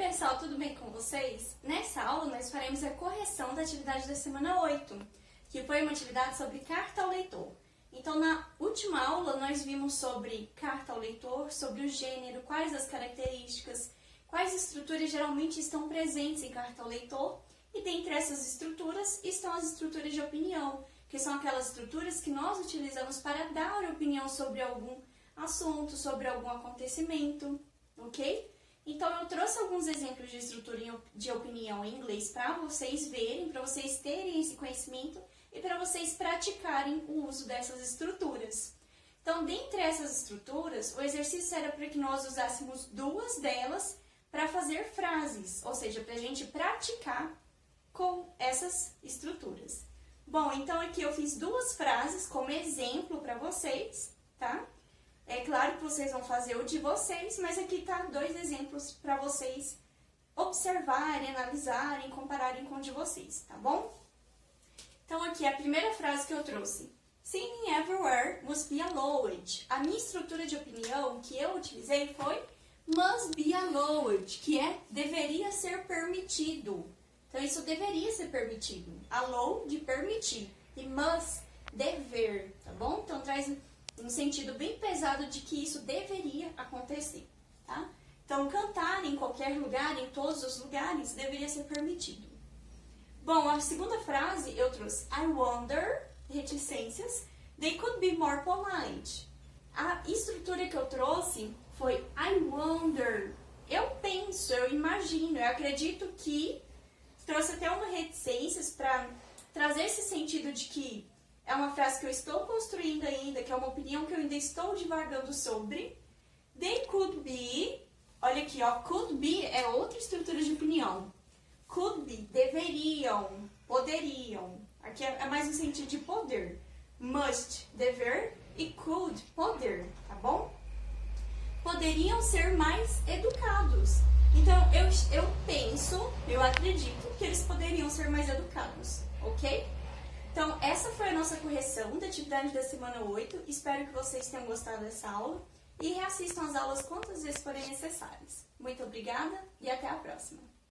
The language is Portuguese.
pessoal, tudo bem com vocês? Nessa aula nós faremos a correção da atividade da semana 8, que foi uma atividade sobre carta ao leitor. Então na última aula nós vimos sobre carta ao leitor, sobre o gênero, quais as características, quais estruturas geralmente estão presentes em carta ao leitor, e dentre essas estruturas estão as estruturas de opinião, que são aquelas estruturas que nós utilizamos para dar opinião sobre algum assunto, sobre algum acontecimento, ok? Então, eu trouxe alguns exemplos de estrutura de opinião em inglês para vocês verem, para vocês terem esse conhecimento e para vocês praticarem o uso dessas estruturas. Então, dentre essas estruturas, o exercício era para que nós usássemos duas delas para fazer frases, ou seja, para a gente praticar com essas estruturas. Bom, então aqui eu fiz duas frases como exemplo para vocês, tá? É claro que vocês vão fazer o de vocês, mas aqui tá dois exemplos para vocês observarem, analisarem, compararem com o de vocês, tá bom? Então aqui a primeira frase que eu trouxe. Singing everywhere must be allowed. A minha estrutura de opinião que eu utilizei foi must be allowed, que é deveria ser permitido. Então isso deveria ser permitido. Allow, de permitir. E must, dever, tá bom? Então traz um sentido bem pesado de que isso deveria acontecer, tá? Então, cantar em qualquer lugar, em todos os lugares, deveria ser permitido. Bom, a segunda frase eu trouxe I wonder, reticências, they could be more polite. A estrutura que eu trouxe foi I wonder, eu penso, eu imagino, eu acredito que trouxe até uma reticências para trazer esse sentido de que é uma frase que eu estou construindo ainda, que é uma opinião que eu ainda estou divagando sobre. They could be, olha aqui, ó, could be é outra estrutura de opinião. Could be, deveriam, poderiam. Aqui é mais no sentido de poder. Must, dever, e could, poder, tá bom? Poderiam ser mais educados. Então, eu penso, eu acredito que eles poderiam ser mais educados, ok? Então, essa foi a nossa correção da atividade da semana 8. Espero que vocês tenham gostado dessa aula e reassistam as aulas quantas vezes forem necessárias. Muito obrigada e até a próxima!